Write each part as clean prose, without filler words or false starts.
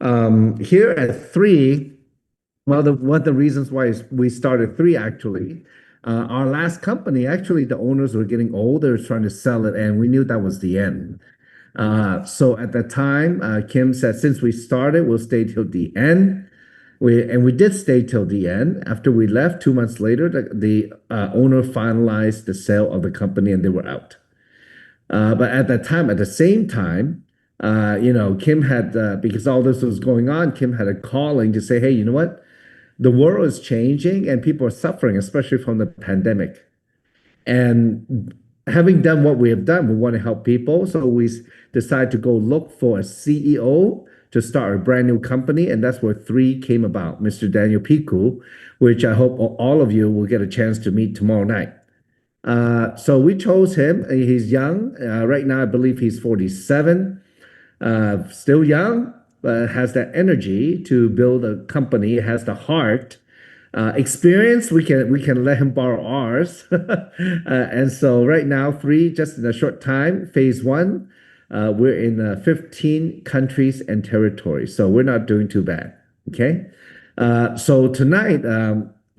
Here at three, well, one of the reasons why we started three actually, our last company, actually, the owners were getting older, trying to sell it, and we knew that was the end. So at that time, Kim said, since we started, we'll stay till the end. We did stay till the end. After we left, 2 months later, the owner finalized the sale of the company, and they were out. But at that time, at the same time, Kim had because all this was going on, Kim had a calling to say, hey, you know what? The world is changing, and people are suffering, especially from the pandemic. And having done what we have done, we want to help people. So we decided to go look for a CEO to start a brand new company. And that's where three came about, Mr. Daniel Piku, which I hope all of you will get a chance to meet tomorrow night. So we chose him. He's young. Right now, I believe he's 47, still young, but has that energy to build a company, has the heart. Experience, we can let him borrow ours. And so right now, three, just in a short time, phase one, we're in 15 countries and territories. So we're not doing too bad. Okay. So tonight,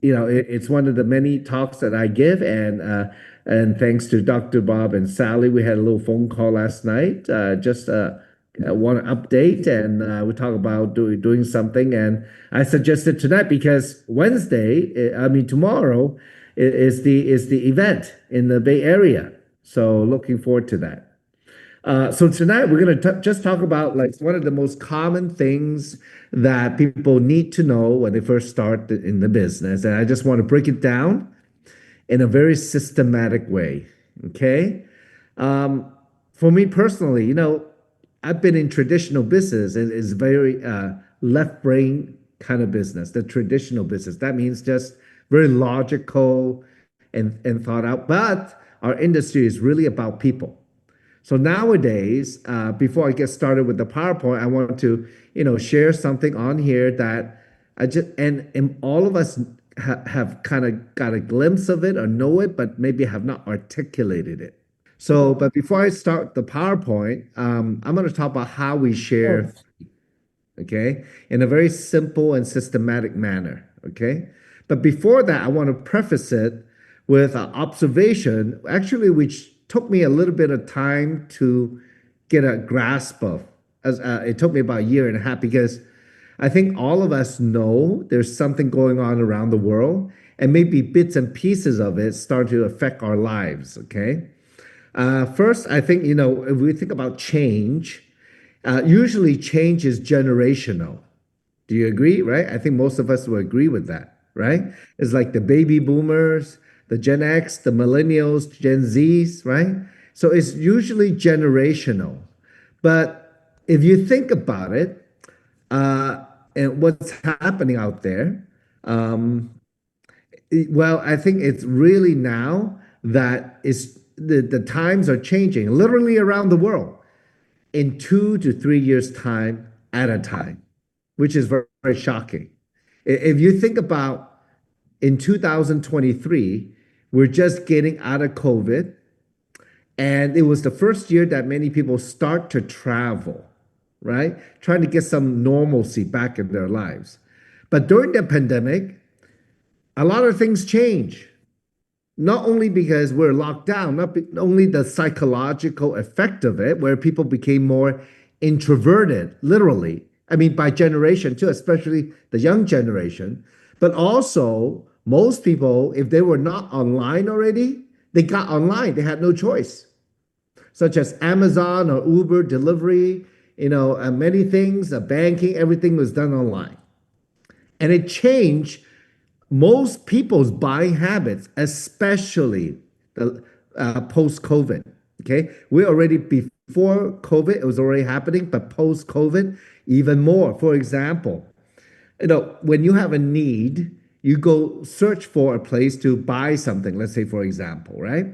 it's one of the many talks that I give, and thanks to Dr. Bob and Sally, we had a little phone call last night. Just want to update, and we talk about doing something. And I suggested tonight because Wednesday, I mean tomorrow, is the event in the Bay Area. So looking forward to that. So tonight we're going to just talk about like one of the most common things that people need to know when they first start in the business. And I just want to break it down in a very systematic way. Okay. For me personally, I've been in traditional business, and it's very left brain kind of business, the traditional business. That means just very logical and thought out. But our industry is really about people. So nowadays, before I get started with the PowerPoint, I want to, share something on here that and all of us have kind of got a glimpse of it or know it, but maybe have not articulated it. So, but before I start the PowerPoint, I'm going to talk about how we share, okay, in a very simple and systematic manner, okay? But before that, I want to preface it with an observation, actually, which took me a little bit of time to get a grasp of. It took me about a year and a half because I think all of us know there's something going on around the world, and maybe bits and pieces of it start to affect our lives, okay? First, I think, if we think about change, usually change is generational. Do you agree, right? I think most of us will agree with that, right? It's like the baby boomers, the Gen X, the millennials, Gen Zs, right? So it's usually generational. But if you think about it, and what's happening out there, um, well, I think it's really now that the times are changing literally around the world in 2 to 3 years' time at a time, which is very, very shocking. If you think about in 2023, we're just getting out of COVID, and it was the first year that many people start to travel, right? Trying to get some normalcy back in their lives. But during the pandemic, a lot of things change. Not only because we're locked down, not only the psychological effect of it, where people became more introverted, literally. I mean, by generation too, especially the young generation, but also most people, if they were not online already, they got online. They had no choice, such as Amazon or Uber delivery, many things, banking, everything was done online. And it changed most people's buying habits, especially the post-COVID. Okay, we already before COVID, it was already happening, but post-COVID, even more. For example, when you have a need, you go search for a place to buy something. Let's say, for example, right?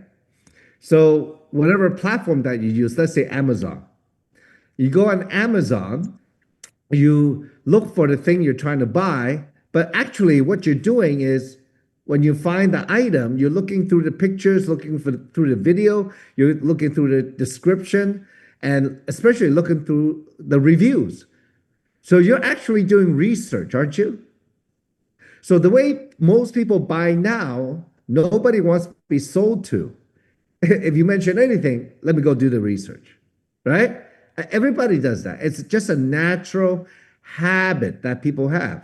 So whatever platform that you use, let's say Amazon, you go on Amazon, you look for the thing you're trying to buy, but actually what you're doing is when you find the item, you're looking through the pictures, through the video, you're looking through the description, and especially looking through the reviews. So you're actually doing research, aren't you? So the way most people buy now, nobody wants to be sold to. If you mention anything, let me go do the research, right? Everybody does that. It's just a natural habit that people have.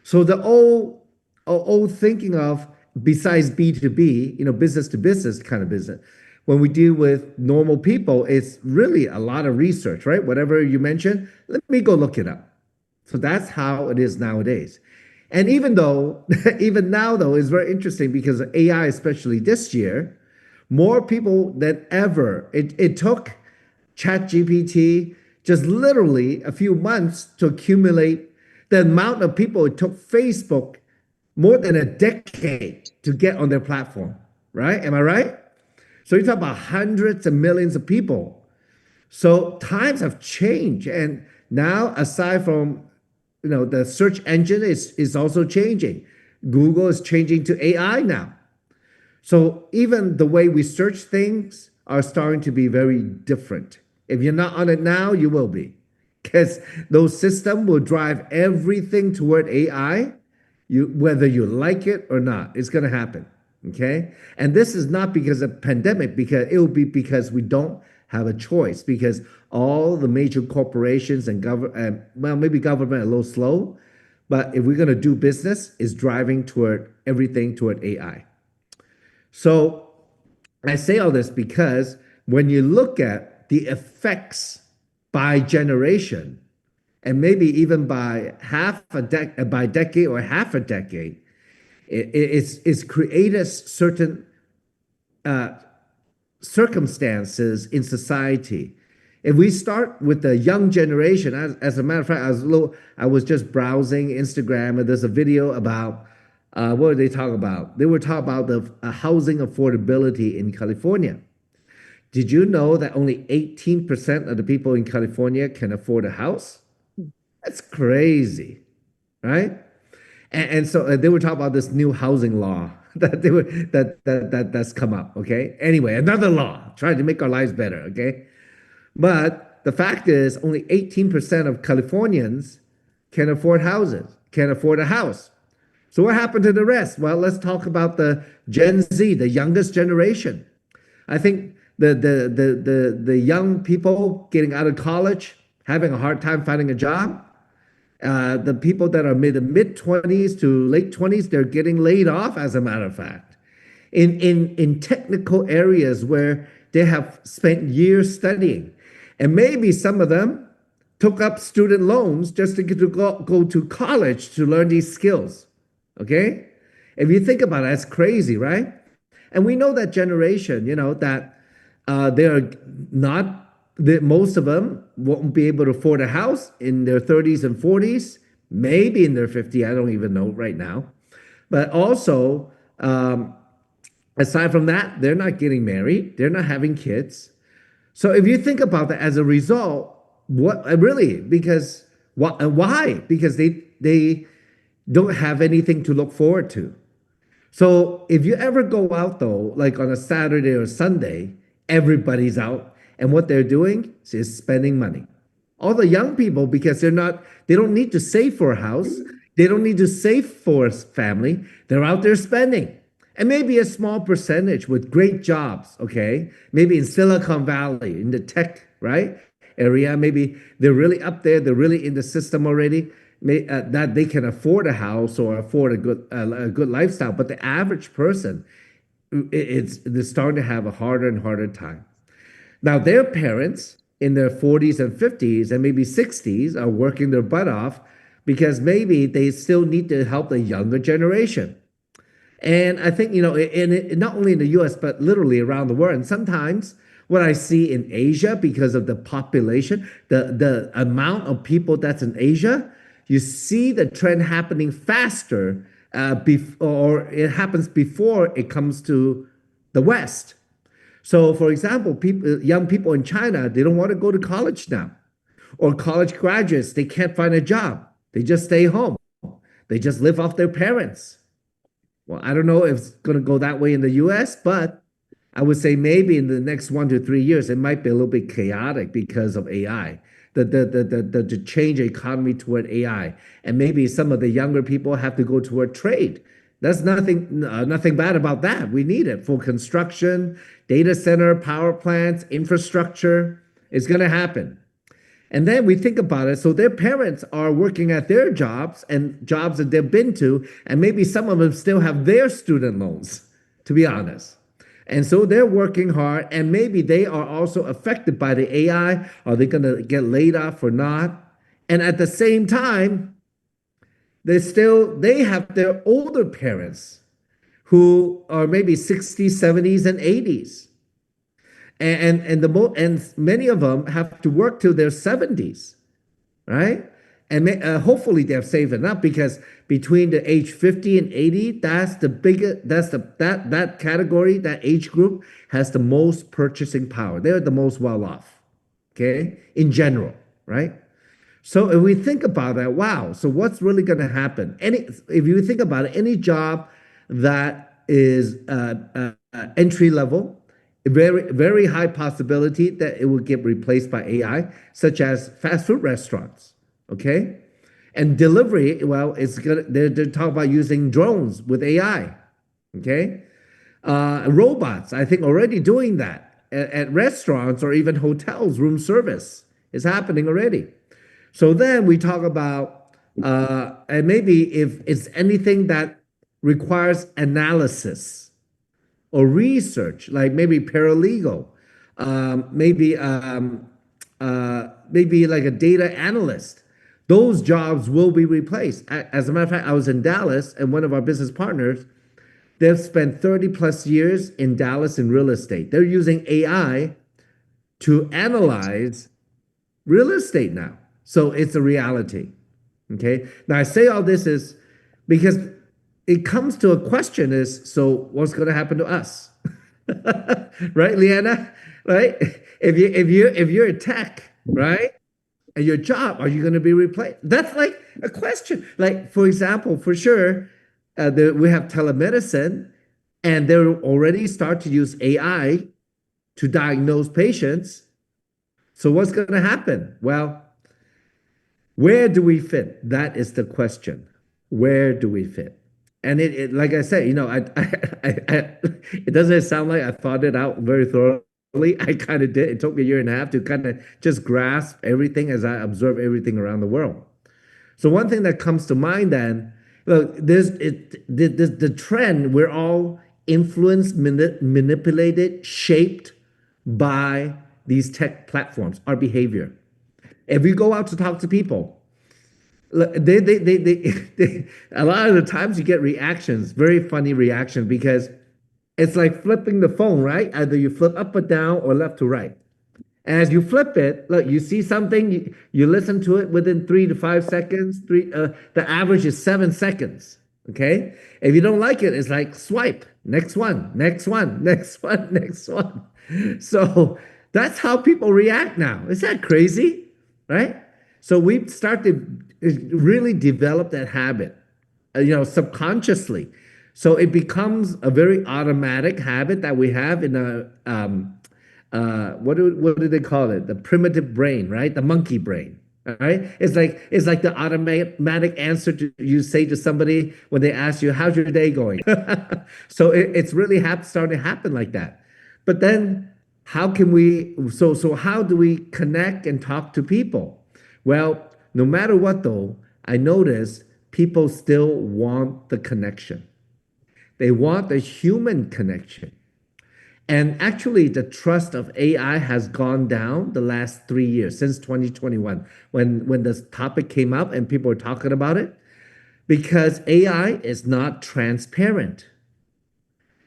So the old thinking of besides B2B, business to business kind of business, when we deal with normal people, it's really a lot of research, right? Whatever you mentioned, let me go look it up. So that's how it is nowadays. And even though, even now though, it's very interesting because of AI, especially this year, more people than ever. It took ChatGPT just literally a few months to accumulate the amount of people it took Facebook more than a decade to get on their platform, right? Am I right? So you talk about hundreds of millions of people. So times have changed, and now aside from the search engine is also changing. Google is changing to AI now. So even the way we search things are starting to be very different. If you're not on it now, you will be. Because those systems will drive everything toward AI, whether you like it or not. It's going to happen. Okay. And this is not because of pandemic, because it will be because we don't have a choice, because all the major corporations and government, well, maybe government a little slow, but if we're going to do business, is driving toward everything toward AI. So I say all this because when you look at the effects by generation, and maybe even by by decade or half a decade, it's created certain uh, circumstances in society. If we start with the young generation, as a matter of fact, I was just browsing Instagram and there's a video about what did they talk about? They were talking about the housing affordability in California. Did you know that only 18% of the people in California can afford a house? That's crazy, right? And so they were talking about this new housing law that's come up. Okay. Anyway, another law trying to make our lives better. Okay. But the fact is, only 18% of Californians can afford houses, can afford a house. So what happened to the rest? Well, let's talk about the Gen Z, the youngest generation. I think the young people getting out of college, having a hard time finding a job. The people that are mid 20s to late 20s, they're getting laid off, as a matter of fact. In technical areas where they have spent years studying. And maybe some of them took up student loans just to get to go to college to learn these skills. Okay? If you think about it, that's crazy, right? And we know that generation, that they're not, that most of them won't be able to afford a house in their 30s and 40s, maybe in their 50s. I don't even know right now. But also, aside from that, they're not getting married, they're not having kids. So if you think about that as a result, what really, because why? Because they don't have anything to look forward to. So if you ever go out though, like on a Saturday or Sunday, everybody's out, and what they're doing is spending money. All the young people, because they don't need to save for a house, they don't need to save for a family, they're out there spending. And maybe a small percentage with great jobs, okay? Maybe in Silicon Valley, in the tech, right? Area, maybe they're really up there, they're really in the system already, that they can afford a house or afford a good lifestyle. But the average person, they're starting to have a harder and harder time. Now, their parents in their 40s and 50s and maybe 60s are working their butt off because maybe they still need to help the younger generation. And I think, not only in the US, but literally around the world. And sometimes what I see in Asia, because of the population, the amount of people that's in Asia, you see the trend happening faster, or it happens before it comes to the West. So, for example, young people in China, they don't want to go to college now. Or college graduates, they can't find a job. They just stay home. They just live off their parents. Well, I don't know if it's going to go that way in the US, but I would say maybe in the next 1 to 3 years, it might be a little bit chaotic because of AI. to change the economy toward AI. And maybe some of the younger people have to go toward trade. That's nothing bad about that. We need it for construction, data center, power plants, infrastructure. It's going to happen. And then we think about it. So their parents are working at their jobs and jobs that they've been to, and maybe some of them still have their student loans, to be honest. And so they're working hard, and maybe they are also affected by the AI. Are they going to get laid off or not? And at the same time, they have their older parents who are maybe 60s, 70s, and 80s. And many of them have to work till their 70s, right? And hopefully they've saved enough because between the age 50 and 80, that category, that age group has the most purchasing power. They're the most well off, okay, in general, right? So if we think about that, wow, so what's really going to happen? If you think about it, any job that is entry level, very high possibility that it will get replaced by AI, such as fast food restaurants, okay? And delivery, well, they're talking about using drones with AI, okay? Robots, I think already doing that at restaurants or even hotels, room service is happening already. So then we talk about, and maybe if it's anything that requires analysis or research, like maybe paralegal, maybe like a data analyst, those jobs will be replaced. As a matter of fact, I was in Dallas, and one of our business partners, they've spent 30 plus years in Dallas in real estate. They're using AI to analyze real estate now. So it's a reality. Okay. Now I say all this is because it comes to a question is, so what's going to happen to us? Right, Leanna? Right? If you're a tech, right? And your job, are you going to be replaced? That's like a question. Like, for example, for sure, we have telemedicine, and they're already start to use AI to diagnose patients. So what's going to happen? Well, where do we fit? That is the question. Where do we fit? And like I said, it doesn't sound like I thought it out very thoroughly. I kind of did. It took me a year and a half to kind of just grasp everything as I observe everything around the world. So one thing that comes to mind then, look, the trend, we're all influenced, manipulated, shaped by these tech platforms, our behavior. If we go out to talk to people, a lot of the times you get reactions, very funny reaction, because it's like flipping the phone, right? Either you flip up or down or left to right. And as you flip it, look, you see something, you listen to it within 3 to 5 seconds. The average is 7 seconds. Okay. If you don't like it, it's like swipe, next one, next one, next one, next one. So that's how people react now. Is that crazy? Right? So we start to really develop that habit, subconsciously. So it becomes a very automatic habit that we have in what do they call it? The primitive brain, right? The monkey brain. Right? It's like the automatic answer to you say to somebody when they ask you, how's your day going? So it's really starting to happen like that. But then so how do we connect and talk to people? Well, no matter what though, I notice people still want the connection. They want the human connection. And actually, the trust of AI has gone down the last 3 years, since 2021, when this topic came up and people were talking about it, because AI is not transparent.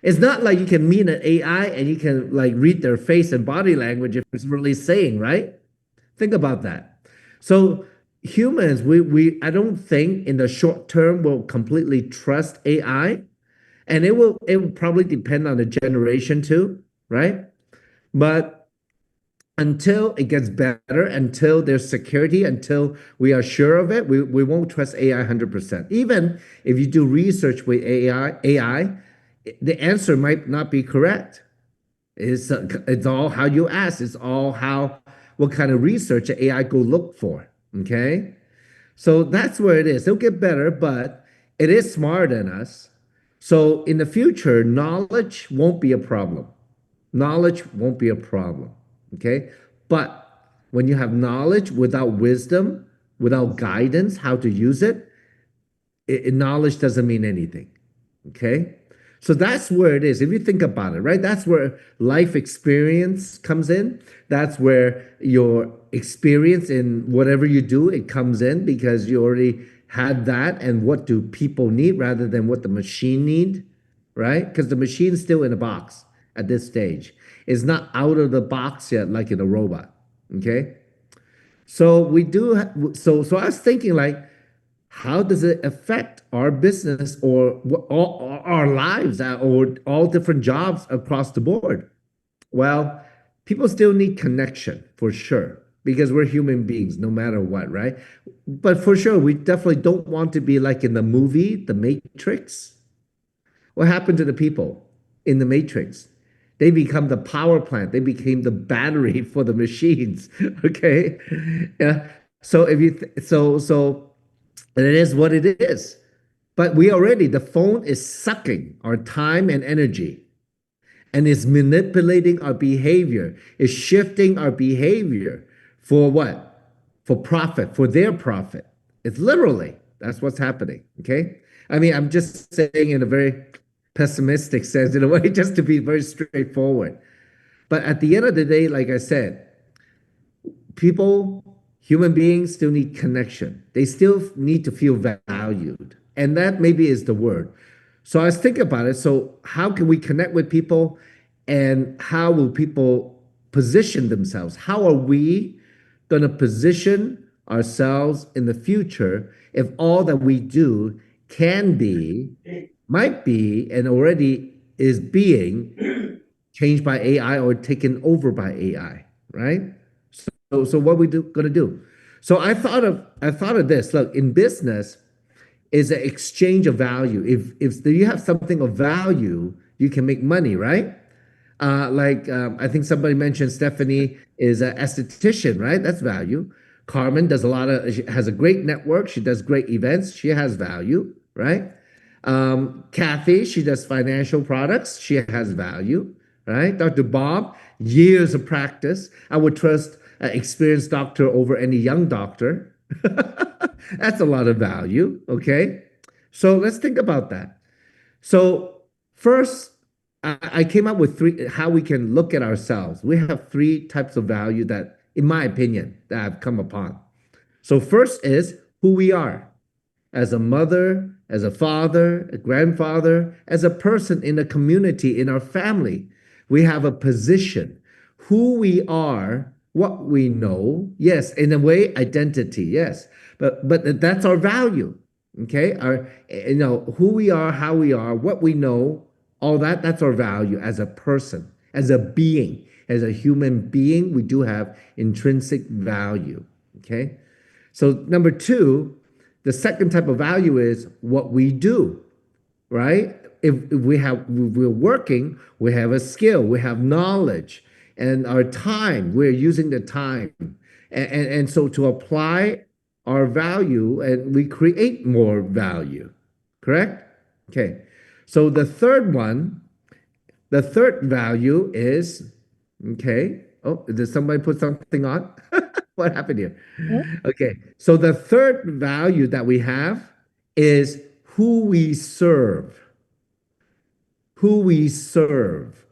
It's not like you can meet an AI and you can like read their face and body language if it's really saying, right? Think about that. So humans, I don't think in the short term will completely trust AI. And it will probably depend on the generation too, right? But until it gets better, until there's security, until we are sure of it, we won't trust AI 100%. Even if you do research with AI, the answer might not be correct. It's all how you ask. It's all how what kind of research the AI go look for. Okay. So that's where it is. It'll get better, but it is smarter than us. So in the future, knowledge won't be a problem. Knowledge won't be a problem. Okay. But when you have knowledge without wisdom, without guidance, how to use it, knowledge doesn't mean anything. Okay. So that's where it is. If you think about it, right? That's where life experience comes in. That's where your experience in whatever you do, it comes in because you already had that. And what do people need rather than what the machine need, right? Because the machine's still in a box at this stage. It's not out of the box yet, like in a robot. Okay. So we do. So I was thinking like, how does it affect our business or all our lives or all different jobs across the board? Well, people still need connection for sure because we're human beings no matter what, right? But for sure, we definitely don't want to be like in the movie, The Matrix. What happened to the people in The Matrix? They become the power plant. They became the battery for the machines. Okay. Yeah. So if you and it is what it is. But the phone is sucking our time and energy and is manipulating our behavior, is shifting our behavior for what? For profit, for their profit. It's literally, that's what's happening. Okay. I mean, I'm just saying in a very pessimistic sense, in a way, just to be very straightforward. But at the end of the day, like I said, people, human beings still need connection. They still need to feel valued. And that maybe is the word. So I was thinking about it. So, how can we connect with people and how will people position themselves? How are we going to position ourselves in the future if all that we do can be, might be, and already is being changed by AI or taken over by AI, right? So what we gonna do? So I thought of this. Look, in business is an exchange of value. If you have something of value, you can make money, right? I think somebody mentioned Stephanie is an esthetician, right? That's value. Carmen does a lot of, she has a great network. She does great events. She has value, right? Kathy, she does financial products. She has value, right? Dr. Bob, years of practice. I would trust an experienced doctor over any young doctor. That's a lot of value, okay? So let's think about that. So first, I came up with three how we can look at ourselves. We have three types of value that, in my opinion, that I've come upon. So first is who we are as a mother, as a father, a grandfather, as a person in a community, in our family. We have a position, who we are, what we know. Yes, in a way, identity. Yes, but that's our value. Okay, our who we are, how we are, what we know, all that. That's our value as a person, as a being, as a human being. We do have intrinsic value. Okay, so number two, the second type of value is what we do, right? If we're working, we have a skill, we have knowledge, and our time, we're using the time. And so to apply our value and we create more value, correct? Okay. So the third value is, okay. Oh, did somebody put something on? What happened here? Okay. So the third value that we have is who we serve. Who we serve.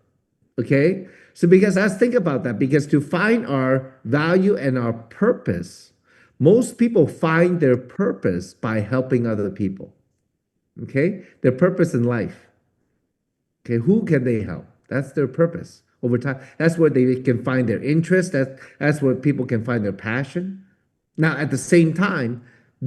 Okay. So because let's think about that, because to find our value and our purpose, most people find their purpose by helping other people. Okay. Their purpose in life. Okay, who can they help? That's their purpose over time. That's where they can find their interest. That's where people can find their passion. Now, at the same time,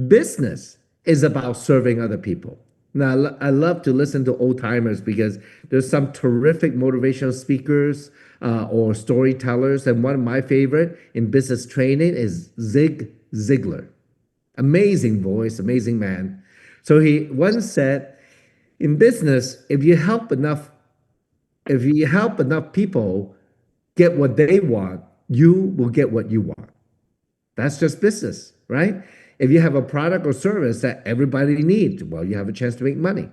business is about serving other people. Now, I love to listen to old timers because there's some terrific motivational speakers or storytellers. And one of my favorite in business training is Zig Ziglar. Amazing voice, amazing man. So he once said, in business, if you help enough people get what they want, you will get what you want. That's just business, right? If you have a product or service that everybody needs, well, you have a chance to make money.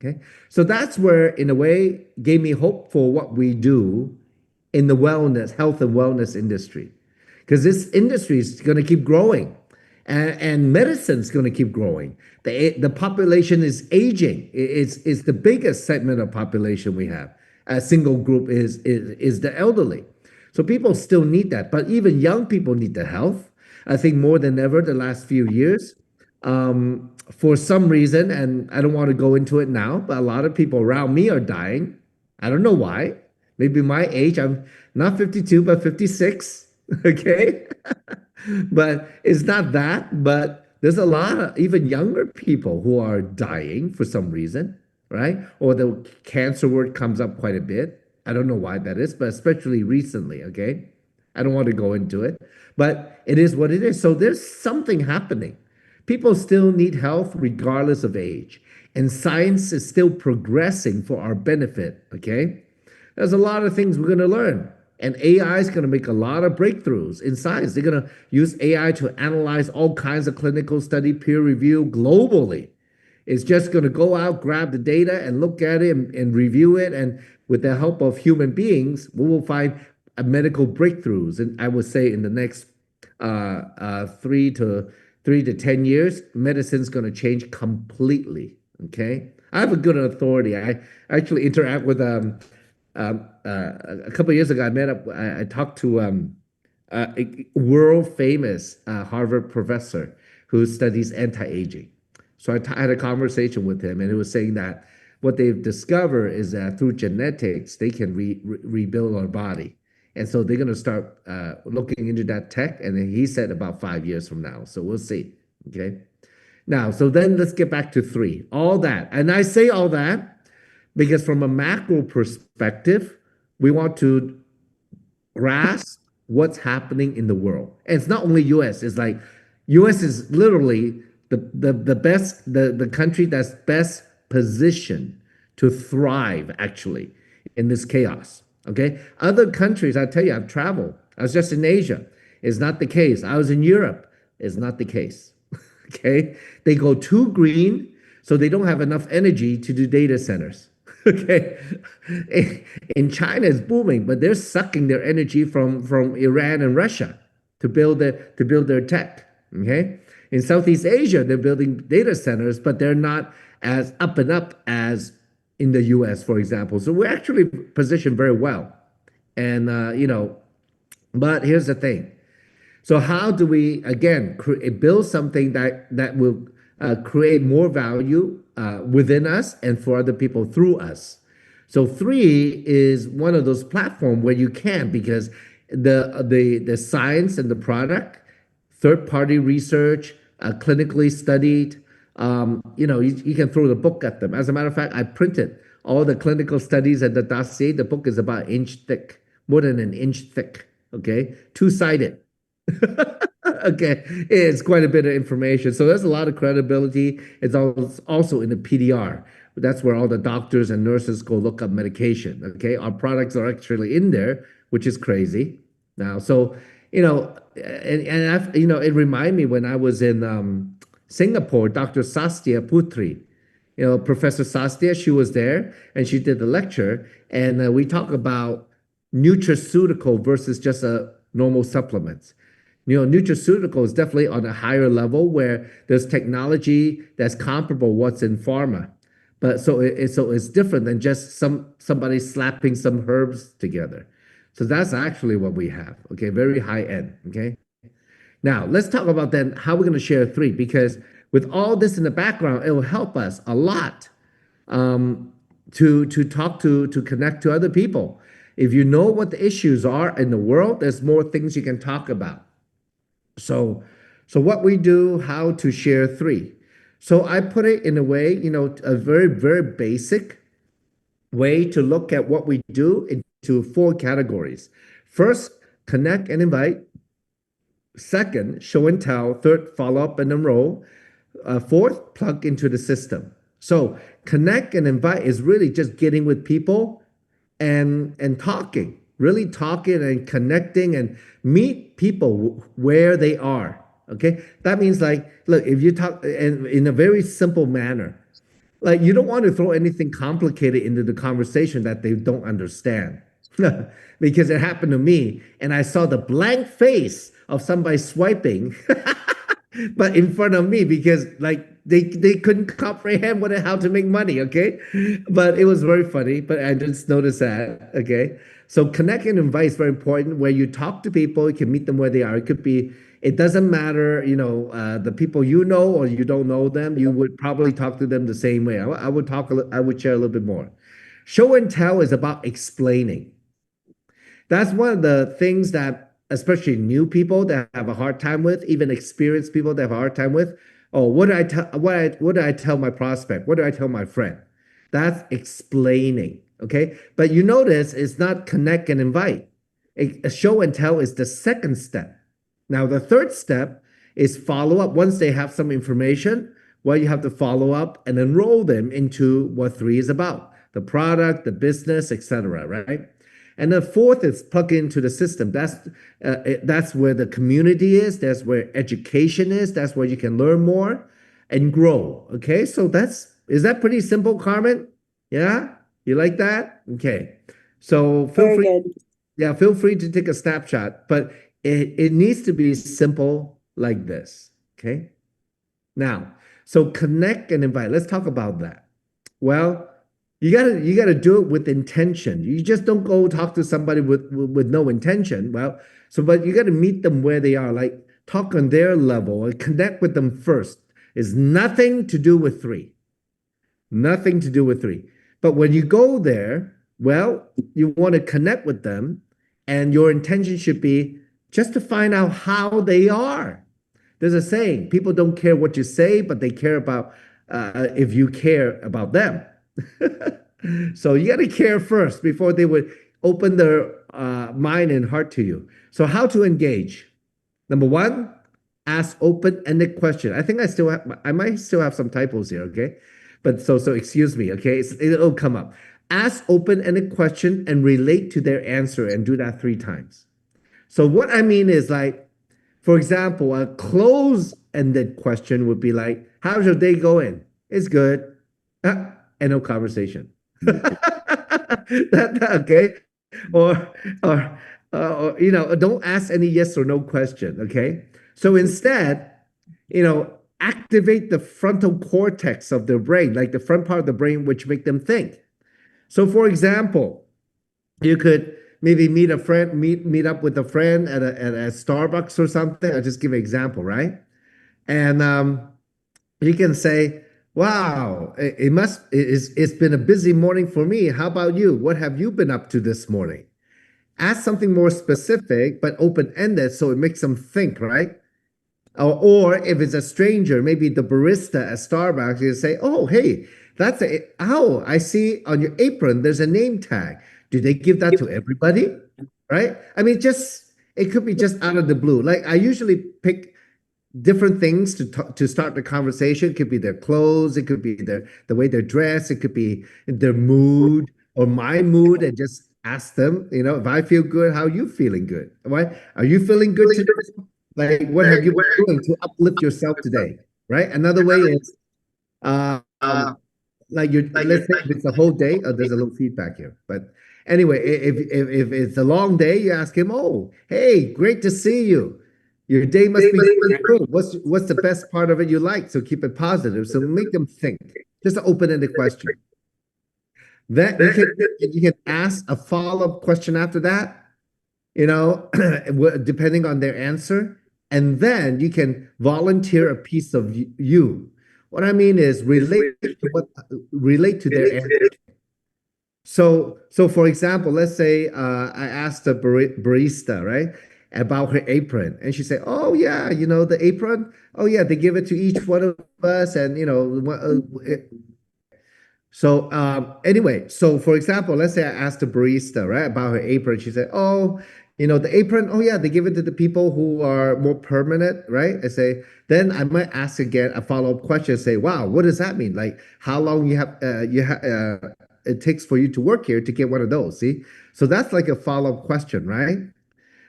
Okay. So that's where, in a way, gave me hope for what we do in the wellness, health and wellness industry. Because this industry is going to keep growing and medicine's going to keep growing. The population is aging. It's the biggest segment of population we have. A single group is the elderly. So people still need that. But even young people need the health. I think more than ever the last few years. For some reason, and I don't want to go into it now, but a lot of people around me are dying. I don't know why. Maybe my age, I'm not 52, but 56. Okay. But it's not that, but there's a lot of even younger people who are dying for some reason, right? Or the cancer word comes up quite a bit. I don't know why that is, but especially recently, okay? I don't want to go into it, but it is what it is. So there's something happening. People still need health regardless of age, and science is still progressing for our benefit, okay? There's a lot of things we're going to learn. And AI is going to make a lot of breakthroughs in science. They're going to use AI to analyze all kinds of clinical study, peer review globally. It's just going to go out, grab the data, and look at it and review it. And with the help of human beings, we will find medical breakthroughs. And I would say in the next 3 to 10 years, medicine's going to change completely. Okay, I have a good authority. I actually interact with a couple of years ago, I talked to a world famous Harvard professor who studies anti-aging. So had a conversation with him, and he was saying that what they've discovered is that through genetics, they can rebuild our body. And so they're going to start looking into that tech. And then he said about 5 years from now. So we'll see. Okay. Now, so then let's get back to three. All that. And I say all that because from a macro perspective, we want to grasp what's happening in the world. And it's not only US, it's like US is literally the best, the country that's best positioned to thrive actually in this chaos. Okay. Other countries, I tell you, I've traveled. I was just in Asia. It's not the case. I was in Europe. It's not the case. Okay. They go too green, so they don't have enough energy to do data centers. Okay. In China, it's booming, but they're sucking their energy from Iran and Russia to build their tech. Okay. In Southeast Asia, they're building data centers, but they're not as up and up as in the US, for example. So we're actually positioned very well. And, but here's the thing. So how do we, again, build something that will create more value within us and for other people through us? So three is one of those platforms where you can, because the science and the product, third-party research, clinically studied, you can throw the book at them. As a matter of fact, I printed all the clinical studies and the dossier. The book is about an inch thick, more than an inch thick, okay? Two-sided. Okay, it's quite a bit of information. So there's a lot of credibility. It's also in the PDR. That's where all the doctors and nurses go look up medication. Okay, our products are actually in there, which is crazy. Now, so it reminded me when I was in Singapore, Dr. Sastia Putri, Professor Sastia, she was there and she did the lecture, and we talk about nutraceutical versus just a normal supplements. Nutraceutical is definitely on a higher level where there's technology that's comparable what's in pharma. But so it's different than just somebody slapping some herbs together. So that's actually what we have. Okay, very high end. Okay. Now let's talk about then how we're going to share three, because with all this in the background, it will help us a lot to talk to connect to other people. If you know what the issues are in the world, there's more things you can talk about. So what we do, how to share three. So I put it in a way, a very, very basic way to look at what we do into four categories. First, connect and invite. Second, show and tell. Third, follow up and enroll. Fourth, plug into the system. So connect and invite is really just getting with people and talking. really talking and connecting and meet people where they are. Okay. That means like, look, if you talk in a very simple manner, like you don't want to throw anything complicated into the conversation that they don't understand. Because it happened to me and I saw the blank face of somebody swiping but in front of me because like they couldn't comprehend how to make money, okay? But it was very funny, but I just noticed that, okay? So connect and invite is very important where you talk to people, you can meet them where they are. It could be, it doesn't matter, the people you know or you don't know them, you would probably talk to them the same way. I would I would share a little bit more. Show and tell is about explaining. That's one of the things that, especially new people that have a hard time with, even experienced people that have a hard time with. Oh, what do I tell? What do I tell my prospect? What do I tell my friend? That's explaining. Okay, but you notice it's not connect and invite. A show and tell is the second step. Now the third step is follow up. Once they have some information, well, you have to follow up and enroll them into what three is about: the product, the business, etc. Right? And the fourth is plug into the system. That's where the community is. That's where education is. That's where you can learn more and grow. Okay, so is that pretty simple, Carmen? Yeah, you like that? Okay, so Very good. yeah, feel free to take a snapshot, but it needs to be simple like this. Okay, now so connect and invite. Let's talk about that. Well, you gotta do it with intention. You just don't go talk to somebody with no intention. Well, so but you gotta meet them where they are, like talk on their level and connect with them first. It's nothing to do with three. Nothing to do with three. But when you go there, well, you want to connect with them, and your intention should be just to find out how they are. There's a saying, people don't care what you say, but they care about if you care about them. So you got to care first before they would open their mind and heart to you. So how to engage? Number one, ask open-ended question. I think I might still have some typos here, okay? But so excuse me, okay? It'll come up. Ask open-ended question and relate to their answer and do that 3 times. So what I mean is like, for example, a close-ended question would be like, how's your day going? It's good. And no conversation. Okay? Or, or don't ask any yes or no question, okay? So instead, activate the frontal cortex of their brain, like the front part of the brain, which make them think. So for example, you could maybe meet up with a friend at a Starbucks or something. I'll just give an example, right? And you can say, wow, it's been a busy morning for me. How about you? What have you been up to this morning? Ask something more specific, but open-ended so it makes them think, right? Or if it's a stranger, maybe the barista at Starbucks, you say, oh, hey, I see on your apron, there's a name tag. Do they give that to everybody? Right? I mean, it could be just out of the blue. Like I usually pick different things to start the conversation. It could be their clothes, it could be the way they're dressed, it could be their mood or my mood, and just ask them, if I feel good, how are you feeling good? Right? Are you feeling good today? Like, what have you been doing to uplift yourself today? Right? Another way is um, like let's say if it's a whole day, there's a little feedback here. But anyway, if it's a long day, you ask him, oh, hey, great to see you. Your day must be going good. What's the best part of it you like? So keep it positive. So make them think. Just an open-ended question. Then you can ask a follow-up question after that, depending on their answer. And then you can volunteer a piece of you. What I mean is relate to their answer. So for example, let's say I asked the barista, right, about her apron, and she said, "Oh yeah, the apron. Oh yeah, they give it to each one of us, and so anyway, so for example, let's say I asked the barista, right, about her apron. She said, "Oh, the apron. Oh yeah, they give it to the people who are more permanent, right?" I say, then I might ask again a follow-up question. Say, "Wow, what does that mean? Like, how long you have it takes for you to work here to get one of those. See? So that's like a follow-up question, right?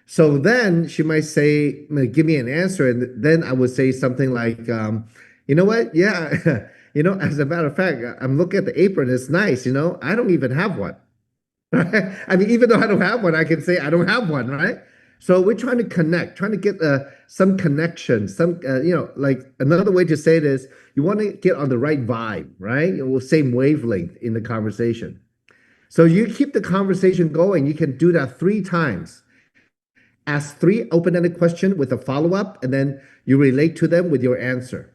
So then she might say, give me an answer. And then I would say something like, you know what? Yeah. As a matter of fact, I'm looking at the apron. It's nice. I don't even have one. Right? I mean, even though I don't have one, I can say I don't have one, right? So we're trying to connect, trying to get some connection, like another way to say it is you want to get on the right vibe, right? Same wavelength in the conversation. So you keep the conversation going. You can do that 3 times. Ask 3 open-ended questions with a follow-up, and then you relate to them with your answer.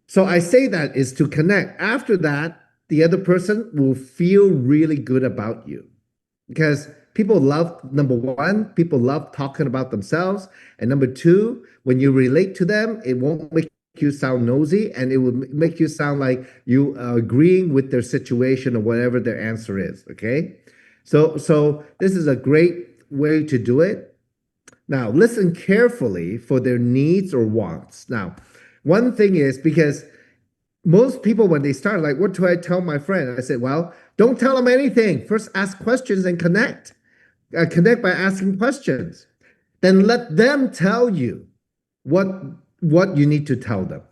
So I say that is to connect. After that, the other person will feel really good about you because people love, number one, people love talking about themselves. And number two, when you relate to them, it won't make you sound nosy and it will make you sound like you are agreeing with their situation or whatever their answer is. Okay. So this is a great way to do it. Now, listen carefully for their needs or wants. Now, one thing is because most people, when they start, like, what do I tell my friend? I said, well, don't tell them anything. First, ask questions and connect. Connect by asking questions. Then let them tell you what what you need to tell them.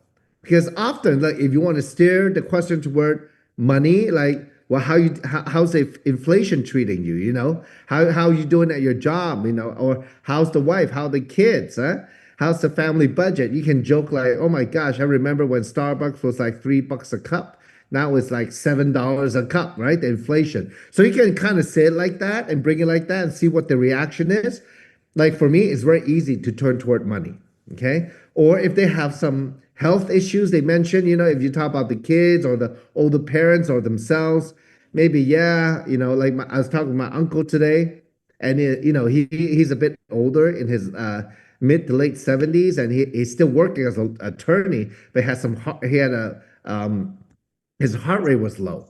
Because often, like, if you want to steer the question toward money, like, well, how's the inflation treating you? How you doing at your job? Or how's the wife? How the kids? Huh? How's the family budget? You can joke like, oh my gosh, I remember when Starbucks was like $3 a cup. Now it's like $7 a cup, right? The inflation. So you can kind of say it like that and bring it like that and see what the reaction is. Like for me, it's very easy to turn toward money. Okay. Or if they have some health issues, they mention, if you talk about the kids or the older parents or themselves, maybe, yeah, like I was talking to my uncle today, and he's a bit older in his mid to late 70s, and he's still working as an attorney, but he had his heart rate was low.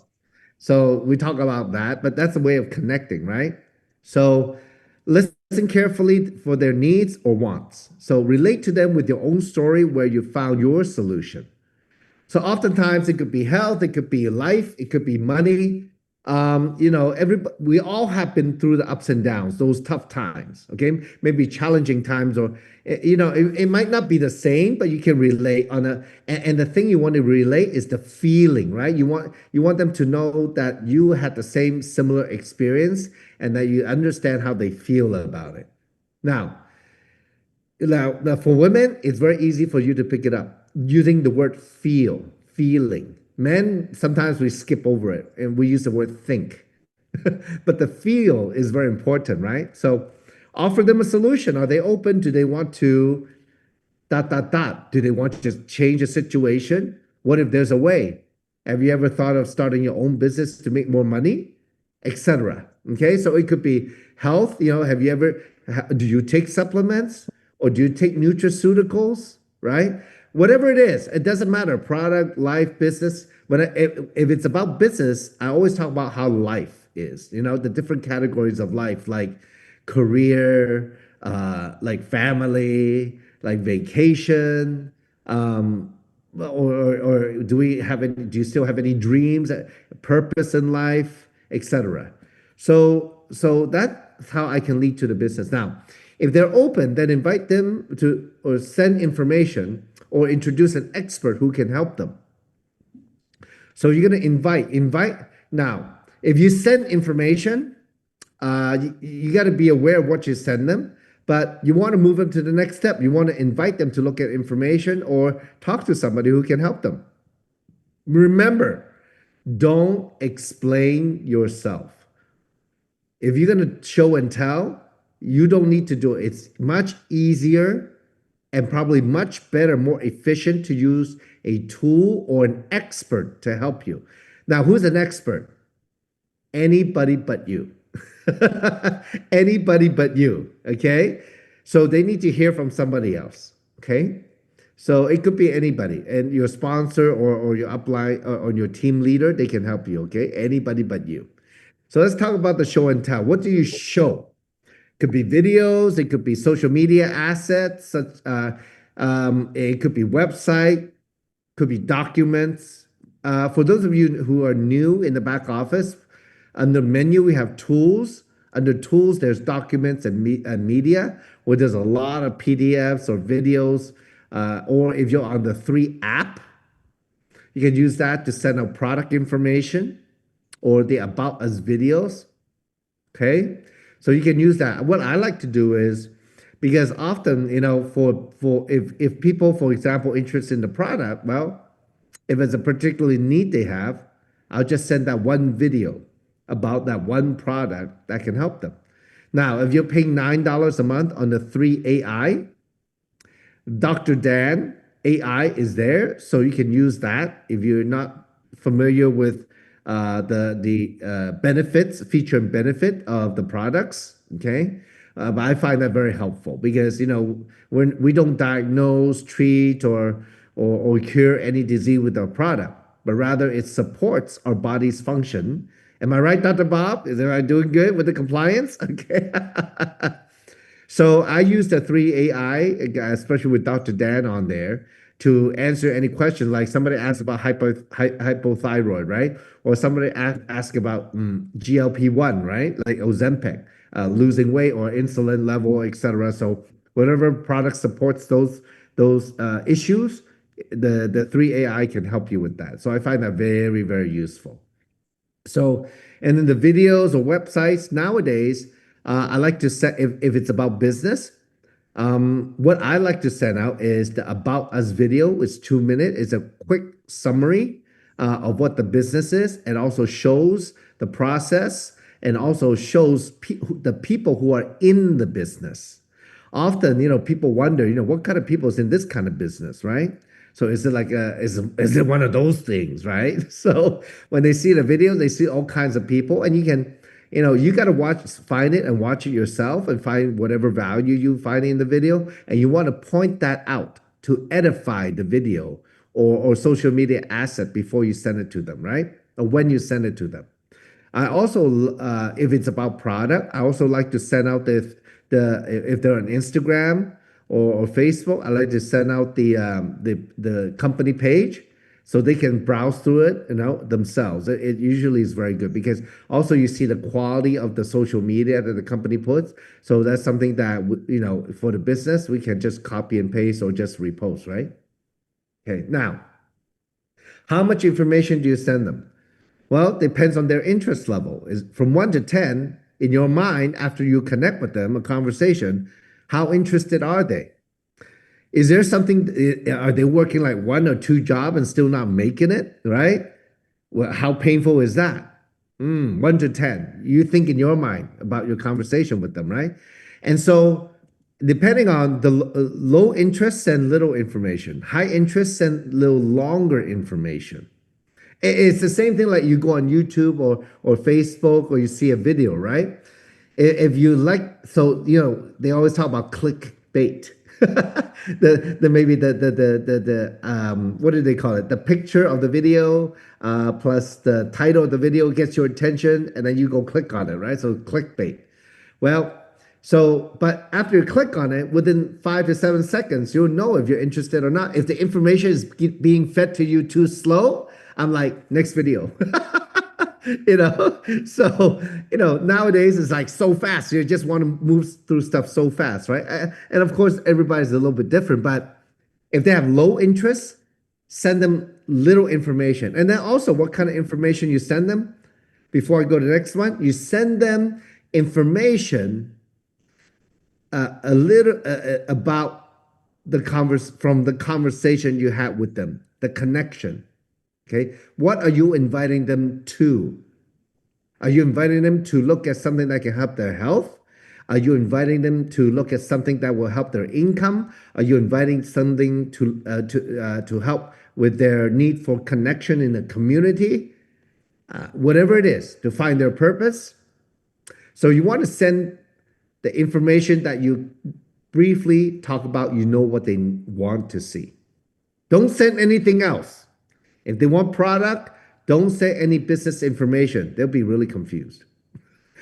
So we talk about that, but that's a way of connecting, right? So listen carefully for their needs or wants. So relate to them with your own story where you found your solution. So oftentimes it could be health, it could be life, it could be money. We all have been through the ups and downs, those tough times. Okay, maybe challenging times, or it might not be the same, but you can relate on a. And the thing you want to relate is the feeling, right? You want them to know that you had the same similar experience and that you understand how they feel about it. Now, now, for women, it's very easy for you to pick it up using the word feeling. Men, sometimes we skip over it and we use the word think. But the feel is very important, right? So offer them a solution. Are they open? Do they want to dot, dot, dot? Do they want to just change a situation? What if there's a way? Have you ever thought of starting your own business to make more money? Etc. Okay, so it could be health. Do you take supplements or do you take nutraceuticals, right? Whatever it is, it doesn't matter. Product, life, business. But if it's about business, I always talk about how life is, the different categories of life, like career, like family, like vacation, or do you still have any dreams, purpose in life, etc. So that's how I can lead to the business. Now, if they're open, then invite them to or send information or introduce an expert who can help them. So you're going to invite. Now, if you send information, you got to be aware of what you send them, but you want to move them to the next step. You want to invite them to look at information or talk to somebody who can help them. Remember, don't explain yourself. If you're going to show and tell, you don't need to do it. It's much easier and probably much better, more efficient to use a tool or an expert to help you. Now, who's an expert? Anybody but you. Anybody but you. Okay. So they need to hear from somebody else. Okay. So it could be anybody, and your sponsor or your upline or your team leader, they can help you. Okay. Anybody but you. So let's talk about the show and tell. What do you show? Could be videos, it could be social media assets, it could be website, could be documents, For those of you who are new in the back office, under menu, we have tools. Under tools, there's documents and media, where there's a lot of PDFs or videos. Or if you're on the three app, you can use that to send out product information or the About Us videos. Okay. So you can use that. What I like to do is because often, for if people, for example, interested in the product, well, if it's a particular need they have, I'll just send that one video about that one product that can help them. Now, if you're paying $9 a month on the three AI, Dr. Dan AI is there, so you can use that if you're not familiar with the benefits, feature and benefit of the products. Okay, but I find that very helpful because when we don't diagnose, treat, or cure any disease with our product, but rather it supports our body's function. Am I right, Dr. Bob? Am I doing good with the compliance? Okay. So I use the three AI, especially with Dr. Dan on there, to answer any question. Like somebody asked about hypothyroid, right? Or somebody asked about GLP-1, right? Like Ozempic, losing weight or insulin level, etc. So whatever product supports those issues, the three AI can help you with that. So I find that very, very useful. So, and then the videos or websites nowadays, I like to set if it's about business. What I like to send out is the About Us video. It's 2 minutes. It's a quick summary of what the business is, and also shows the process, and also shows the people who are in the business. Often, people wonder, what kind of people is in this kind of business, right? So is it like is it one of those things, right? So when they see the video, they see all kinds of people, and you got to find it and watch it yourself and find whatever value you find in the video, and you want to point that out to edify the video or social media asset before you send it to them, right? Or when you send it to them. I also, if it's about product, I also like to send out if they're on Instagram or Facebook, I like to send out the company page so they can browse through it, themselves. It usually is very good because also you see the quality of the social media that the company puts. So that's something that for the business we can just copy and paste or just repost, right? Okay, now how much information do you send them? Well, it depends on their interest level. Is from 1 to 10 in your mind after you connect with them, a conversation, how interested are they? Is there something, are they working like one or two jobs and still not making it, right? Well, how painful is that? 1 to 10. You think in your mind about your conversation with them, right? And so, depending on the low interest, send little information. High interest, send little longer information. It's the same thing like you go on YouTube or Facebook or you see a video, right? If you like, so they always talk about clickbait. Maybe the what do they call it? The picture of the video plus the title of the video gets your attention, and then you go click on it, right? So clickbait. Well, but after you click on it, within 5 to 7 seconds, you'll know if you're interested or not. If the information is being fed to you too slow, I'm like, next video. So nowadays it's like so fast. You just want to move through stuff so fast, right? And of course, everybody's a little bit different, but if they have low interest, send them little information. And then also, what kind of information you send them? Before I go to the next one, you send them information a little about from the conversation you had with them, the connection. Okay, what are you inviting them to? Are you inviting them to look at something that can help their health? Are you inviting them to look at something that will help their income? Are you inviting something to help with their need for connection in the community? Whatever it is, to find their purpose. So you want to send the information that you briefly talk about, what they want to see. Don't send anything else. If they want product, don't say any business information. They'll be really confused.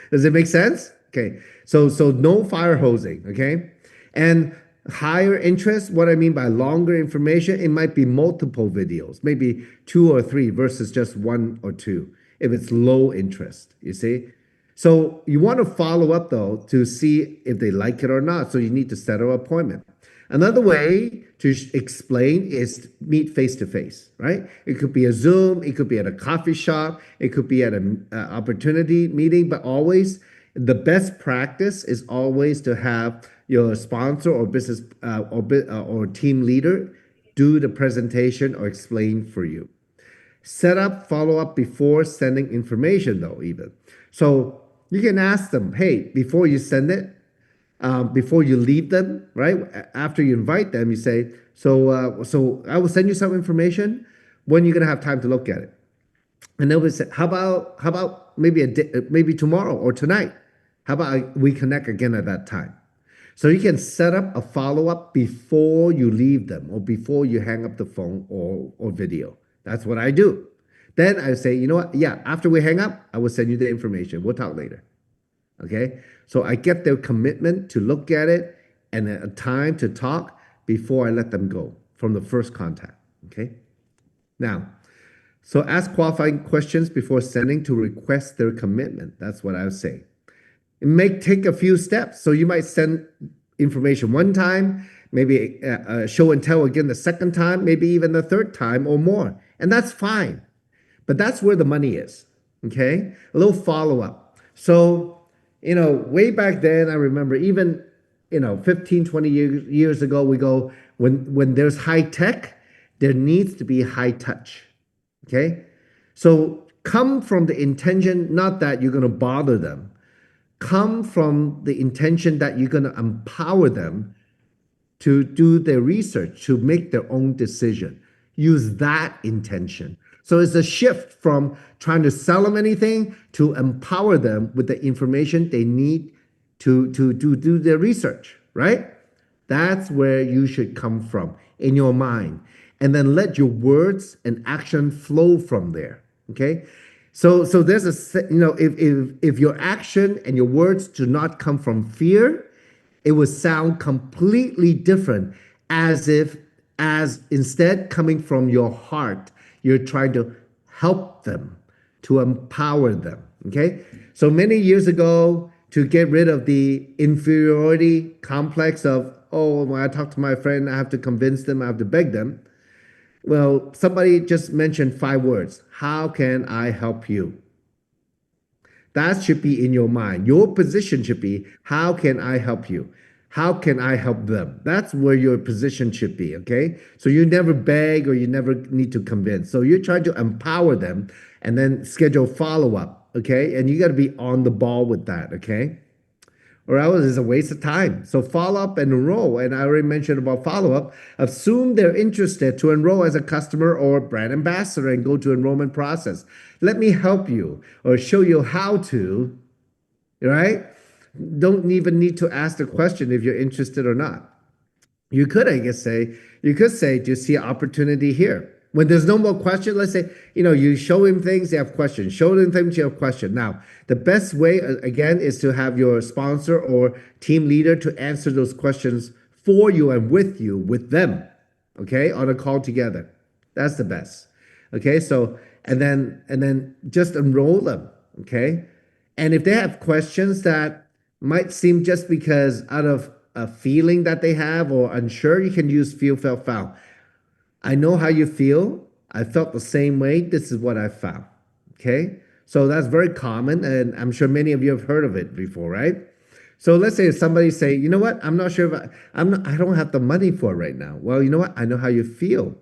Does it make sense? Okay. So no fire hosing, okay? And Higher interest, what I mean by longer information, it might be multiple videos, maybe two or three versus just one or two, if it's low interest, you see? So you want to follow up though to see if they like it or not. So you need to set an appointment. Another way to explain is meet face to face, right? It could be a Zoom, it could be at a coffee shop, it could be at an opportunity meeting, but always the best practice is always to have your sponsor or business or team leader do the presentation or explain for you. Set up follow up before sending information, though, even. So you can ask them, hey, before you send it, before you leave them, right? After you invite them, you say, so I will send you some information. When you're gonna have time to look at it? And they'll say, how about maybe maybe tomorrow or tonight? How about we connect again at that time? So you can set up a follow up before you leave them or before you hang up the phone or video. That's what I do. Then I say, you know what? Yeah, after we hang up, I will send you the information. We'll talk later. Okay. So I get their commitment to look at it and a time to talk before I let them go from the first contact. Okay. Now, so ask qualifying questions before sending to request their commitment. That's what I would say. It may take a few steps. So you might send information one time, maybe show and tell again the second time, maybe even the third time or more. And that's fine. But that's where the money is. Okay. A little follow up. So, way back then, I remember even, 15, 20 years ago, we go, when there's high tech, there needs to be high touch. Okay. So come from the intention, not that you're going to bother them, come from the intention that you're going to empower them to do their research, to make their own decision. Use that intention. So it's a shift from trying to sell them anything to empower them with the information they need to do their research, right? That's where you should come from in your mind. And then let your words and action flow from there. Okay. So there's if your action and your words do not come from fear, it would sound completely different as instead coming from your heart, you're trying to help them, to empower them. Okay. So many years ago, to get rid of the inferiority complex of, oh, when I talk to my friend, I have to convince them, I have to beg them. Well, somebody just mentioned 5 words. How can I help you? That should be in your mind. Your position should be, how can I help you? How can I help them? That's where your position should be, okay? So you never beg or you never need to convince. So you're trying to empower them and then schedule follow-up, okay? And you got to be on the ball with that, okay? Or else it's a waste of time. So follow up and enroll. And I already mentioned about follow up. Assume they're interested to enroll as a customer or brand ambassador and go to enrollment process. Let me help you or show you how to, right? Don't even need to ask the question if you're interested or not. You could, I guess, you could say, do you see an opportunity here? When there's no more question, let's say, you show him things, they have questions. Show them things, you have questions. Now, the best way, again, is to have your sponsor or team leader to answer those questions for you and with them, okay, on a call together. That's the best. Okay, so, and then just enroll them, okay? And if they have questions that might seem just because out of a feeling that they have or unsure, you can use feel, felt, found. I know how you feel. I felt the same way. This is what I found. Okay. So that's very common. And I'm sure many of you have heard of it before, right? So let's say if somebody say, you know what? I'm not sure if I don't have the money for it right now. Well, you know what? I know how you feel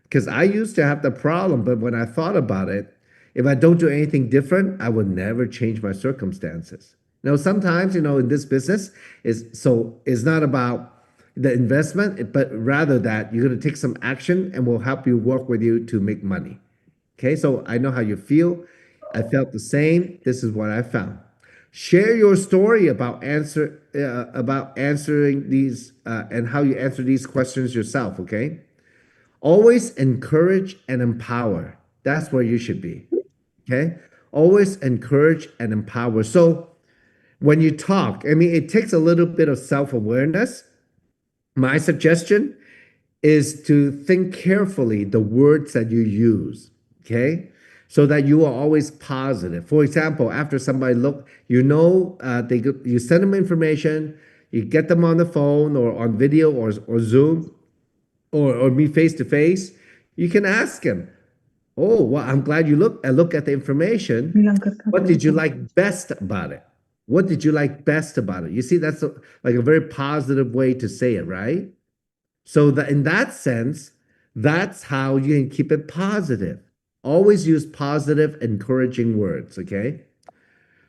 because I used to have the problem. But when I thought about it, if I don't do anything different, I would never change my circumstances. Now, sometimes, in this business it's not about the investment, but rather that you're going to take some action and we'll help you work with you to make money. Okay, so I know how you feel. I felt the same. This is what I found. Share your story about answering these and how you answer these questions yourself. Okay, always encourage and empower. That's where you should be. Okay, always encourage and empower. So when you talk, I mean, it takes a little bit of self awareness My suggestion is to think carefully the words that you use, okay? So that you are always positive. For example, after somebody look, you send them information, you get them on the phone or on video or Zoom or meet face to face, you can ask them, oh, well, I'm glad you look at the information. bilang kakak What did you tuh. like best about it? What did you like best about it? You see, like a very positive way to say it, right? So that in that sense, that's how you can keep it positive. Always use positive, encouraging words, okay?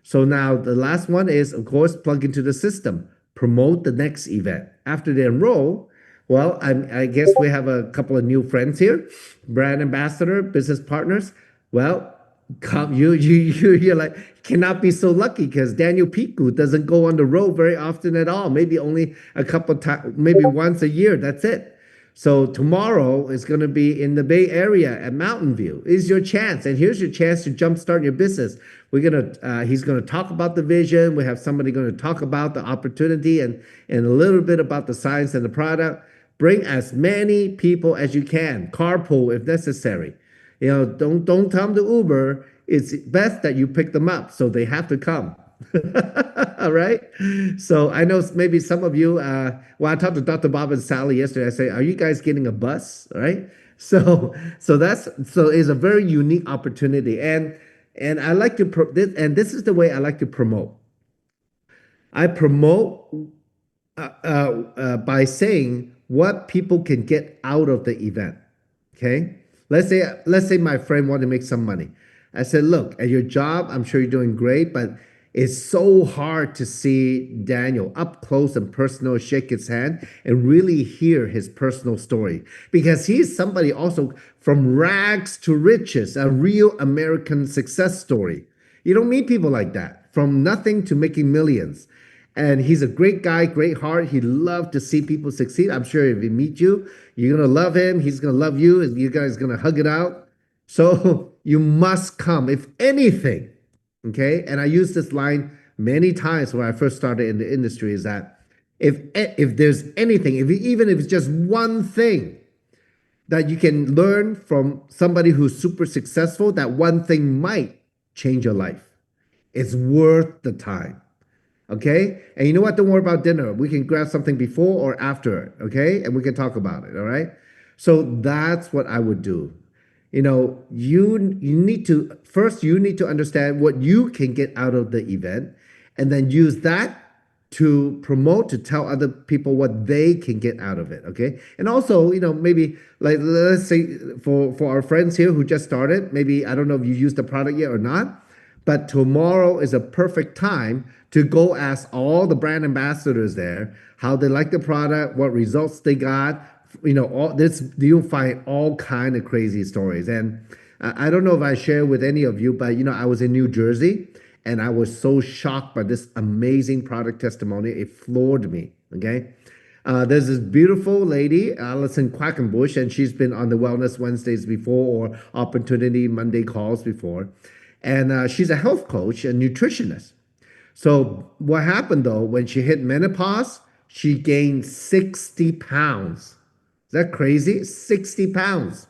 So now the last one is, of course, plug into the system, promote the next event. After they enroll, well, I guess we have a couple of new friends here, brand ambassador, business partners. Well, come, you're like, cannot be so lucky because Daniel Piku doesn't go on the road very often at all. Maybe only a couple times, maybe once a year. That's it. So tomorrow is going to be in the Bay Area at Mountain View. Is your chance, and here's your chance to jumpstart your business. He's gonna talk about the vision. We have somebody going to talk about the opportunity and a little bit about the science and the product. Bring as many people as you can. Carpool if necessary. Don't tell them to Uber. It's best that you pick them up, so they have to come. All right. So I know maybe some of you, well, I talked to Dr. Bob and Sally yesterday. I say, are you guys getting a bus? All right. So it's a very unique opportunity. And I like to, and this is the way I like to promote. I promote by saying what people can get out of the event. Okay. Let's say my friend wanted to make some money. I said, look, at your job, I'm sure you're doing great, but it's so hard to see Daniel up close and personal, shake his hand, and really hear his personal story. Because he's somebody also from rags to riches, a real American success story. You don't meet people like that, from nothing to making millions. And he's a great guy, great heart. He loved to see people succeed. I'm sure if he meet you, you're gonna love him. He's gonna love you, and you guys gonna hug it out. So you must come, if anything. Okay, and I use this line many times when I first started in the industry. Is that if there's anything, even if it's just one thing that you can learn from somebody who's super successful, that one thing might change your life. It's worth the time. Okay. And you know what? Don't worry about dinner. We can grab something before or after it. Okay. And we can talk about it. All right. So that's what I would do. You need to first you need to understand what you can get out of the event, and then use that to promote, to tell other people what they can get out of it. Okay. And also, maybe like let's say for our friends here who just started, maybe I don't know if you used the product yet or not. But tomorrow is a perfect time to go ask all the brand ambassadors there how they like the product, what results they got. All this, you'll find all kind of crazy stories. And I don't know if I share with any of you, but I was in New Jersey and I was so shocked by this amazing product testimony. It floored me. Okay. There's this beautiful lady, Alison Quackenbush, and she's been on the Wellness Wednesdays before or Opportunity Monday calls before. And she's a health coach and nutritionist. So what happened though, when she hit menopause, she gained 60 pounds. Is that crazy? 60 pounds.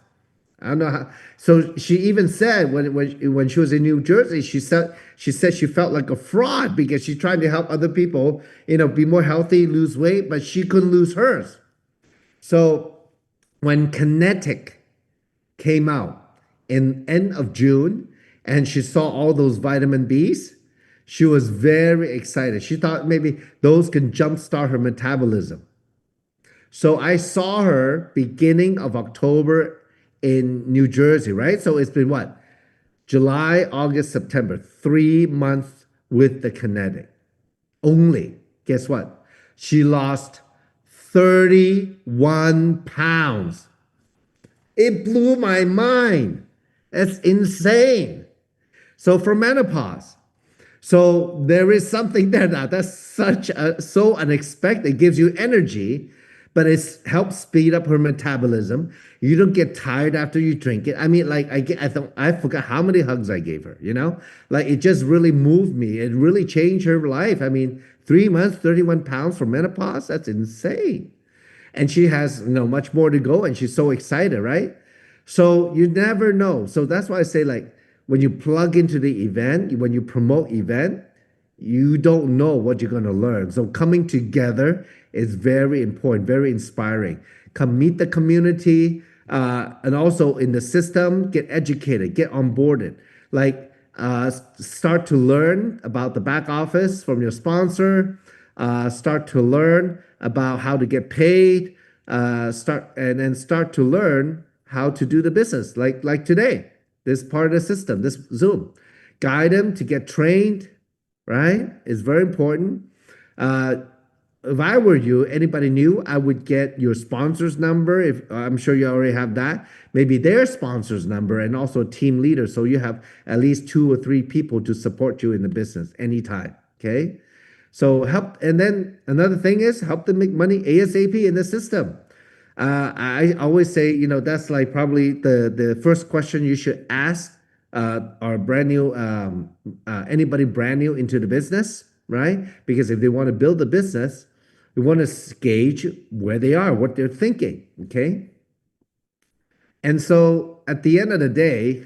I don't know how. So she even said when she was in New Jersey, she said she felt like a fraud because she's trying to help other people, be more healthy, lose weight, but she couldn't lose hers. So when Kinetic came out in end of June, and she saw all those vitamin Bs, she was very excited. She thought maybe those can jumpstart her metabolism. So I saw her beginning of October in New Jersey, right? So it's been what? July, August, September, 3 months with the Kinetic. Only. Guess what? She lost 31 pounds. It blew my mind. That's insane. So for menopause. So there is something there now. That's so unexpected. It gives you energy, but it helps speed up her metabolism. You don't get tired after you drink it. I mean, like I forgot how many hugs I gave her, Like it just really moved me. It really changed her life. I mean, 3 months, 31 pounds for menopause, that's insane. and she has much more to go, and she's so excited, right? So you never know. So that's why I say, like, when you plug into the event, when you promote event, you don't know what you're going to learn. So coming together is very important, very inspiring. Come meet the community, and also in the system, get educated, get onboarded. Like, start to learn about the back office from your sponsor. Start to learn about how to get paid. Start to learn how to do the business. Like today, this part of the system, this Zoom, guide them to get trained, right? It's very important. Uh, if I were you, anybody new, I would get your sponsor's number. If I'm sure you already have that, maybe their sponsor's number and also a team leader. So you have at least 2 or 3 people to support you in the business anytime. Okay. So help. And then another thing is help them make money ASAP in the system. I always say, that's like probably the first question you should ask our brand new anybody brand new into the business, right? Because if they want to build a business, we want to gauge where they are, what they're thinking, okay? And so at the end of the day,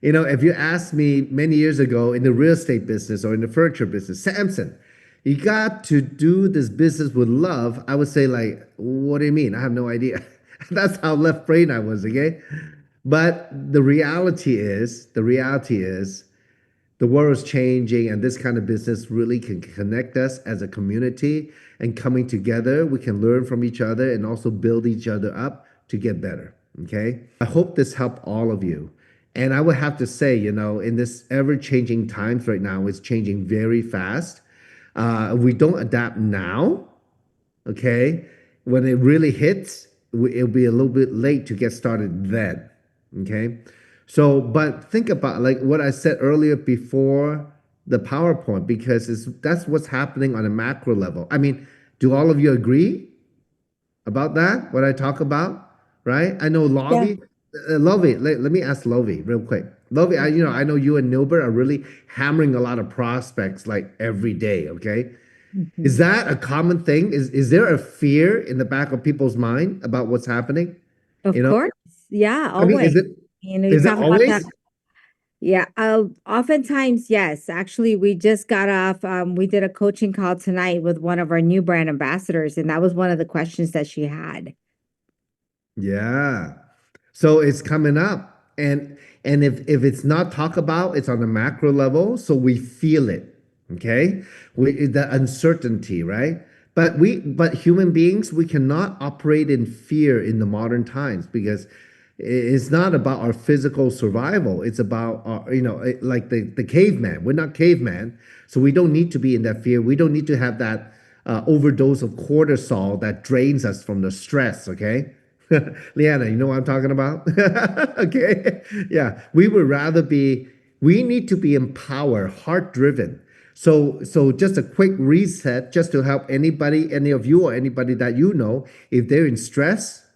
if you asked me many years ago in the real estate business or in the furniture business, Samson, you got to do this business with love. I would say, like, what do you mean? I have no idea. That's how left brain I was, okay? But the reality is, the world is changing, and this kind of business really can connect us as a community. And coming together, we can learn from each other and also build each other up to get better. Okay. I hope this helped all of you. And I would have to say, in this ever changing times right now, it's changing very fast. If we don't adapt now, okay, when it really hits, it'll be a little bit late to get started then. Okay. So, but think about like what I said earlier before the PowerPoint, because that's what's happening on a macro level. I mean, do all of you agree about that? What I talk about, right? I know Yeah. Lovey. Let me ask Lovey real quick. Lovey, I know you and Nilbert are really hammering a lot of prospects like every day. Okay, is Mhm. that a common thing? Is there a fear in the back of people's mind about what's happening? Of You know, course. Yeah, I mean, always. You is it talk about that. always? Yeah, oftentimes, yes. Actually, we just got off, we did a coaching call tonight with one of our new brand ambassadors, and that was one of the questions that she had. Yeah. So it's coming up. And if it's not talked about, it's on a macro level, so we feel it. Okay? The uncertainty, right? But human beings, we cannot operate in fear in the modern times because it's not about our physical survival. It's about our, like the caveman. We're not caveman, so we don't need to be in that fear. We don't need to have that overdose of cortisol that drains us from the stress. Okay, Leanna, you know what I'm talking about? Okay. Yeah. We need to be empowered, heart driven. So just a quick reset, just to help anybody, any of you or anybody that if they're in stress,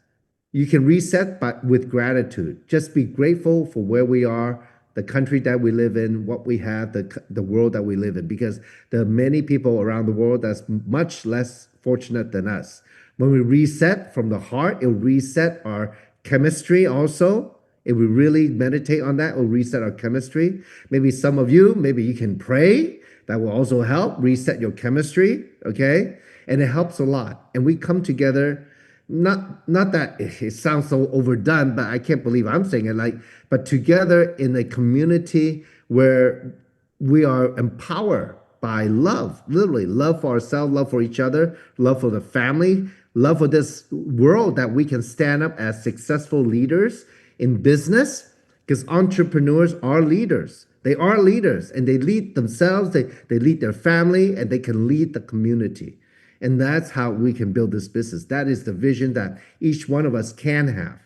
you can reset but with gratitude. Just be grateful for where we are, the country that we live in, what we have, the world that we live in, because there are many people around the world that's much less fortunate than us. When we reset from the heart, it'll reset our chemistry also. If we really meditate on that, it'll reset our chemistry. Maybe some of you, maybe you can pray. That will also help reset your chemistry. Okay. And it helps a lot. And we come together, not that it sounds so overdone, but I can't believe I'm saying it, like, but together in a community where we are empowered by love, literally love for ourselves, love for each other, love for the family, love for this world, that we can stand up as successful leaders in business, because entrepreneurs are leaders. They are leaders, and they lead themselves, they lead their family, and they can lead the community. And that's how we can build this business. That is the vision that each one of us can have.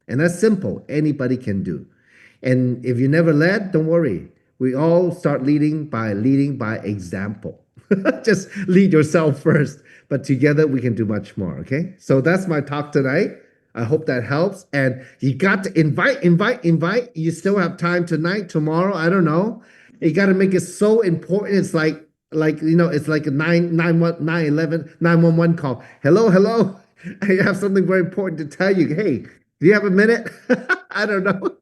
And that's simple. Anybody can do. And if you never led, don't worry. We all start leading by example. Just lead yourself first. But together we can do much more. Okay. So that's my talk tonight. I hope that helps. And you got to invite. You still have time tonight, tomorrow. I don't know. You got to make it so important. It's like like it's like a 911 call. Hello, hello. I have something very important to tell you. Hey, do you have a minute? I don't know.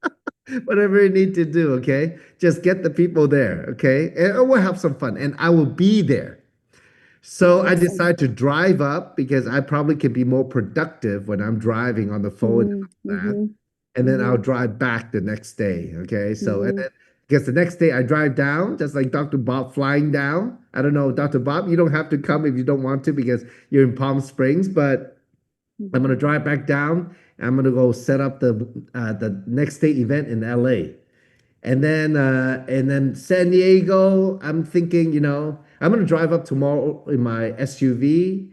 Whatever you need to do, okay? Just get the people there, okay? And we'll have some fun, and I will be there. So I Awesome. decided to drive up because I probably can be more productive when I'm driving on the phone and Mm, all that. mm-hmm, And then I'll mm-hmm, drive back the next day. Okay. So, and mm-hmm. then because the next day I drive down, just like Dr. Bob flying down. I don't know, Dr. Bob, you don't have to come if you don't want to because you're in Palm Springs, but I'm gonna drive back down. And I'm gonna go set up the next day event in LA. And then San Diego, I'm thinking, I'm gonna drive up tomorrow in my SUV,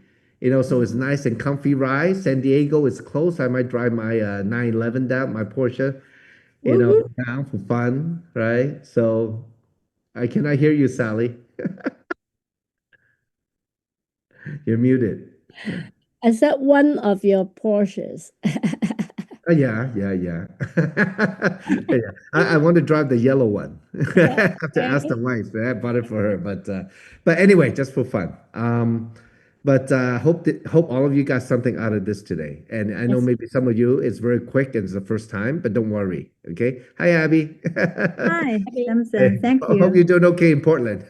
so it's nice and comfy ride. San Diego is close. I might drive my 911 down, my Porsche, Woo-hoo. down for fun, right? So I cannot hear you, Sally. You're muted. Is that one of your Porsches? Yeah, yeah, yeah. Yeah. I want to drive the yellow one. I have to ask Okay. the wife. I bought it for her, but anyway, just for fun. But hope all of you got something out of this today. And I know Yes. maybe some of you it's very quick and it's the first time, but don't worry. Okay. Hi, Abby. Hi, Hey, Samson. Thank hope you're you. doing okay in Portland.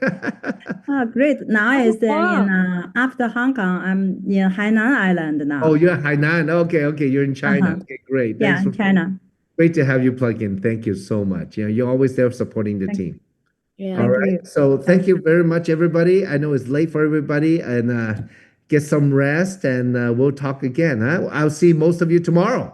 Oh, great. Now Oh, is in wow. after Hong Kong, I'm in Hainan Island Oh, now. you're in Hainan. Okay, okay. You're in China. Uh-huh. Okay, great. Yeah, Thanks in for China. great to have you plug in. Thank you so much. You're always there supporting the Thank, team. All Yeah. thank right. you. So Thank thank you very much, everybody. I know it's late for everybody, and get some rest, and we'll talk again. Huh? I'll see most of you tomorrow.